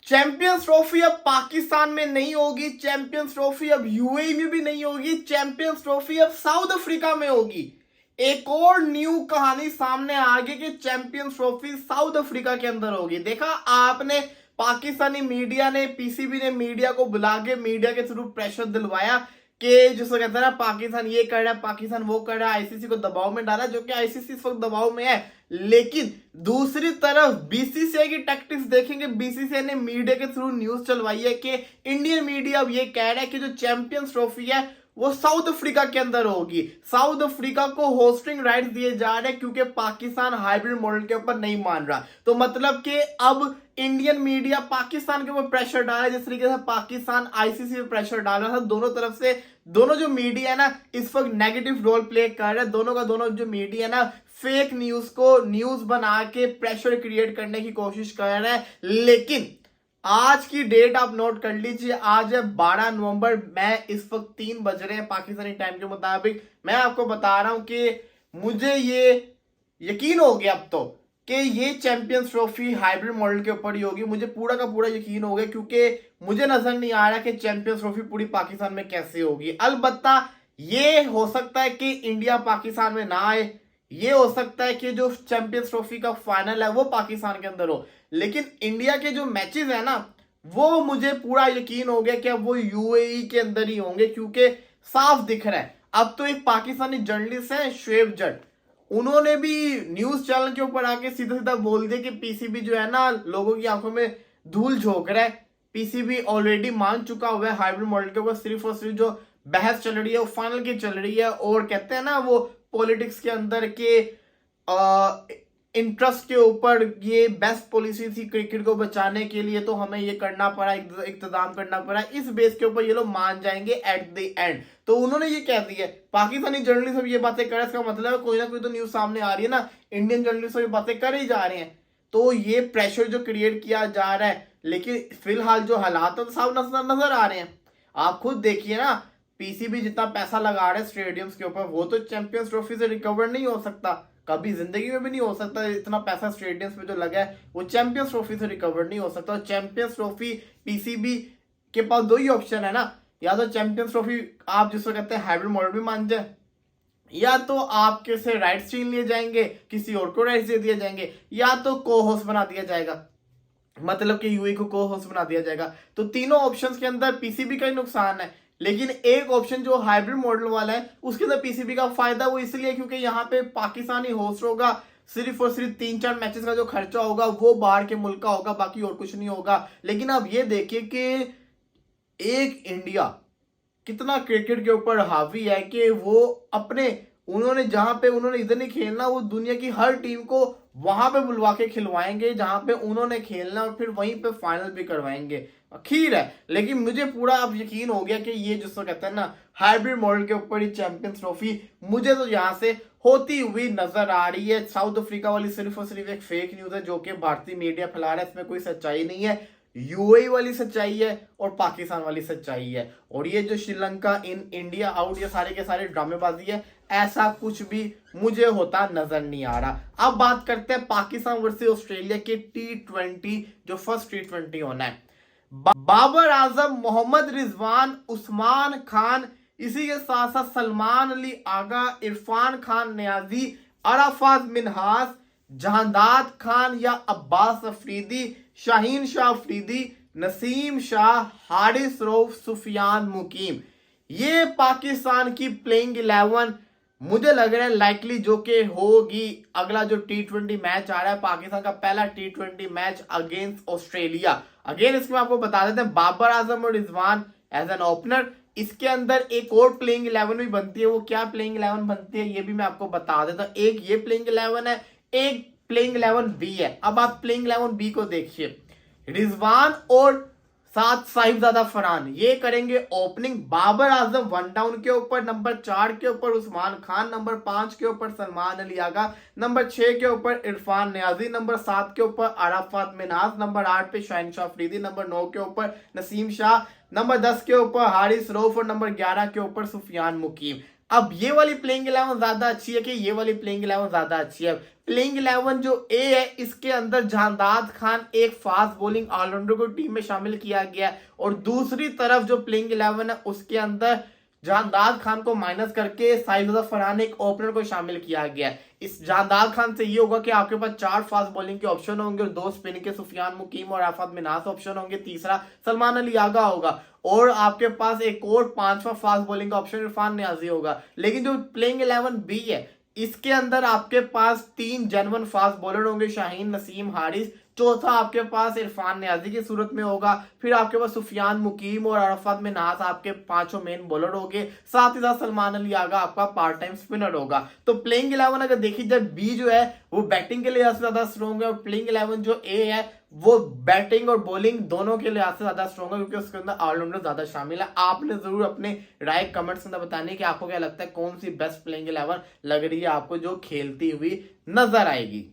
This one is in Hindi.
चैंपियंस ट्रॉफी अब पाकिस्तान में नहीं होगी, चैंपियंस ट्रॉफी अब यूएई में भी नहीं होगी, चैंपियंस ट्रॉफी अब साउथ अफ्रीका में होगी। एक और न्यू कहानी सामने आ गई कि चैंपियंस ट्रॉफी साउथ अफ्रीका के अंदर होगी। देखा आपने, पाकिस्तानी मीडिया ने, पीसीबी ने मीडिया को बुला के मीडिया के थ्रू प्रेशर दिलवाया कि जिसको कहते हैं ना, पाकिस्तान ये कर रहा है, पाकिस्तान वो कर रहा है, आईसीसी को दबाव में डाला, जो कि आईसीसी इस वक्त दबाव में है। लेकिन दूसरी तरफ बीसीसीआई की टैक्टिक्स देखेंगे। बीसीसीआई ने मीडिया के थ्रू न्यूज चलवाई है कि इंडियन मीडिया अब ये कह रहा है कि जो चैंपियंस ट्रॉफी है वो साउथ अफ्रीका के अंदर होगी। साउथ अफ्रीका को होस्टिंग राइट्स दिए जा रहे हैं क्योंकि पाकिस्तान हाइब्रिड मॉडल के ऊपर नहीं मान रहा। तो मतलब कि अब इंडियन मीडिया पाकिस्तान के ऊपर प्रेशर डाल रहा है, जिस तरीके से पाकिस्तान आईसीसी पे प्रेशर डाल रहा था। दोनों तरफ से दोनों जो मीडिया है ना, इस वक्त नेगेटिव रोल प्ले कर रहे हैं। दोनों का दोनों जो मीडिया है ना, फेक न्यूज को न्यूज बना के प्रेशर क्रिएट करने की कोशिश कर रहा है। लेकिन आज की डेट आप नोट कर लीजिए, आज है 12 नवंबर। मैं इस वक्त 3 बज रहे हैं पाकिस्तानी टाइम के मुताबिक। मैं आपको बता रहा हूं कि मुझे ये यकीन हो गया अब तो कि ये चैंपियंस ट्रॉफी हाइब्रिड मॉडल के ऊपर ही होगी। मुझे पूरा का पूरा यकीन हो गया क्योंकि मुझे नजर नहीं आ रहा कि चैंपियंस ट्रॉफी पूरी पाकिस्तान में कैसे होगी। अलबत्ता ये हो सकता है कि इंडिया पाकिस्तान में ना आए, ये हो सकता है कि जो चैंपियंस ट्रॉफी का फाइनल है वो पाकिस्तान के अंदर हो। लेकिन इंडिया के जो मैचेस है ना, वो मुझे पूरा यकीन हो गया कि अब वो यूएई के अंदर ही होंगे, क्योंकि साफ दिख रहा है। अब तो एक पाकिस्तानी जर्नलिस्ट है शुएब जट, उन्होंने भी न्यूज चैनल के ऊपर आके सीधा सीधा बोल दिया कि पीसीबी जो है ना, लोगों की आंखों में धूल झोंक रहा है। पीसीबी ऑलरेडी मान चुका हुआ है हाइब्रिड मॉडल के ऊपर। सिर्फ और सिर्फ जो बहस चल रही है वो फाइनल की चल रही है। और कहते हैं ना वो पॉलिटिक्स के अंदर के इंटरेस्ट के ऊपर ये बेस्ट पॉलिसी थी क्रिकेट को बचाने के लिए, तो हमें ये करना पड़ा, इंतजाम करना पड़ा। इस बेस के ऊपर ये लोग मान जाएंगे एट द एंड। तो उन्होंने ये कह दिया, पाकिस्तानी जर्नलिस्ट ये बातें कर रहे हैं, इसका मतलब है कोई ना कोई तो न्यूज सामने आ रही है ना, इंडियन जर्नलिस्ट ये बातें कर ही जा रहे हैं। तो ये प्रेशर जो क्रिएट किया जा रहा है, लेकिन फिलहाल जो हालात है तो साफ नजर आ रहे हैं। आप खुद देखिए ना, पीसीबी जितना पैसा लगा रहा है स्टेडियम्स के ऊपर, वो तो चैंपियंस ट्रॉफी से रिकवर नहीं हो सकता, कभी जिंदगी में भी नहीं हो सकता। इतना पैसा स्टेडियम्स पे जो लगा है वो चैंपियंस ट्रॉफी से रिकवर नहीं हो सकता। और चैंपियंस ट्रॉफी पीसीबी के पास दो ही ऑप्शन है ना, या तो चैंपियंस ट्रॉफी आप जिसको कहते हैं हाइब्रिड मॉडल भी मान जाए, या तो आपके से राइट्स छीन लिए जाएंगे, किसी और को राइट्स दे दिए जाएंगे, या तो को होस्ट बना दिया जाएगा, मतलब कि यूएई को को होस्ट बना दिया जाएगा। तो तीनों ऑप्शंस के अंदर पीसीबी का ही नुकसान है। लेकिन एक ऑप्शन जो हाइब्रिड मॉडल वाला है उसके अंदर पीसीबी का फायदा वो इसलिए क्योंकि यहाँ पे पाकिस्तानी होस्ट होगा। सिर्फ और सिर्फ 3-4 मैचेस का जो खर्चा होगा वो बाहर के मुल्क का होगा, बाकी और कुछ नहीं होगा। लेकिन अब ये देखिए कि एक इंडिया कितना क्रिकेट के ऊपर हावी है कि वो अपने उन्होंने जहां पे उन्होंने इधर नहीं खेलना, वो दुनिया की हर टीम को वहां पे बुलवा के खिलवाएंगे जहां पे उन्होंने खेलना, और फिर वहीं पे फाइनल भी करवाएंगे। खीर है, लेकिन मुझे पूरा अब यकीन हो गया कि ये जिसको कहते हैं ना हाइब्रिड मॉडल के ऊपर ही चैंपियंस ट्रॉफी मुझे तो यहां से होती हुई नजर आ रही है। साउथ अफ्रीका वाली सिर्फ और सिर्फ एक फेक न्यूज है जो कि भारतीय मीडिया फैला रहा है, इसमें कोई सच्चाई नहीं है। यूएई वाली सच्चाई है और पाकिस्तान वाली सच्चाई है। और ये जो श्रीलंका इन इंडिया आउट, ये सारे के सारे ड्रामेबाजी है, ऐसा कुछ भी मुझे होता नजर नहीं आ रहा। अब बात करते हैं पाकिस्तान वर्सेस ऑस्ट्रेलिया के T20 जो फर्स्ट T20 होना है। बाबर आजम, मोहम्मद रिजवान, उस्मान खान, इसी के साथ साथ सलमान अली आगा, इरफान खान नियाजी, अराफात मिनहास, जहांदाद खान या अब्बास अफरीदी, शाहीन शाह अफरीदी, नसीम शाह, हारिस रऊफ, सुफियान मुकीम, ये पाकिस्तान की प्लेइंग 11 मुझे लग रहा है लाइकली जो कि होगी। अगला जो T20 मैच आ रहा है, पाकिस्तान का पहला T20 match against Australia. Again इसमें आपको बता देते हैं बाबर आजम और रिजवान एज एन ओपनर। इसके अंदर एक और प्लेइंग 11 भी बनती है, वो क्या प्लेइंग 11 बनती है ये भी मैं आपको बता देता हूं। एक ये प्लेइंग 11 है, एक प्लेइंग 11 बी है। अब आप प्लेइंग 11 बी को देखिए, रिजवान और साथ साहिबजादा फरहान ये करेंगे ओपनिंग। बाबर आजम 1 डाउन के ऊपर, नंबर 4 के ऊपर उस्मान खान, नंबर 5 के ऊपर सलमान अली आगा, नंबर 6 के ऊपर इरफान नियाजी, नंबर 7 के ऊपर अराफात मिनहास, नंबर 8 पे शाहीन शाह अफरीदी, नंबर 9 के ऊपर नसीम शाह, नंबर 10 के ऊपर हारिस रऊफ और नंबर 11 के ऊपर सुफियान मुकीम। अब ये वाली प्लेइंग 11 ज्यादा अच्छी है कि ये वाली प्लेइंग 11 ज्यादा अच्छी है? प्लेइंग 11 जो ए है इसके अंदर जहांदाद खान एक फास्ट बॉलिंग ऑलराउंडर को टीम में शामिल किया गया है, और दूसरी तरफ जो प्लेइंग 11 है उसके अंदर जहांदाद खान को माइनस करके साहिल फरहान एक ओपनर को शामिल किया गया है। इस जहांदाद खान से ये होगा कि आपके पास 4 फास्ट बॉलिंग के ऑप्शन होंगे और 2 स्पिन के सुफियान मुकीम और आफत मिनास ऑप्शन होंगे, तीसरा सलमान अली आगा होगा, और आपके पास एक और 5वां फास्ट बॉलिंग का ऑप्शन इरफान नियाजी होगा। लेकिन जो प्लेइंग 11 बी है इसके अंदर आपके पास 3 जेन्युइन फास्ट बॉलर होंगे, शाहीन, नसीम, हारिस, चौथा आपके पास इरफान नियाजी की सूरत में होगा, फिर आपके पास सुफियान मुकीम और अरफत मिन्हास आपके 5 मेन बॉलर होंगे, साथ ही साथ सलमान अली आगा आपका पार्ट टाइम स्पिनर होगा। तो प्लेइंग 11 अगर देखी जाए बी जो है वो बैटिंग के लिहाज से ज्यादा स्ट्रॉन्ग है, और प्लेइंग 11 जो ए है वो बैटिंग और बॉलिंग दोनों के लिहाज से ज्यादा स्ट्रॉन्ग है, क्योंकि उसके अंदर ऑलराउंडर ज्यादा शामिल है। आपने जरूर अपने राय कमेंट्स के अंदर बतानी कि आपको क्या लगता है कौन सी बेस्ट प्लेइंग 11 लग रही है आपको जो खेलती हुई नजर आएगी।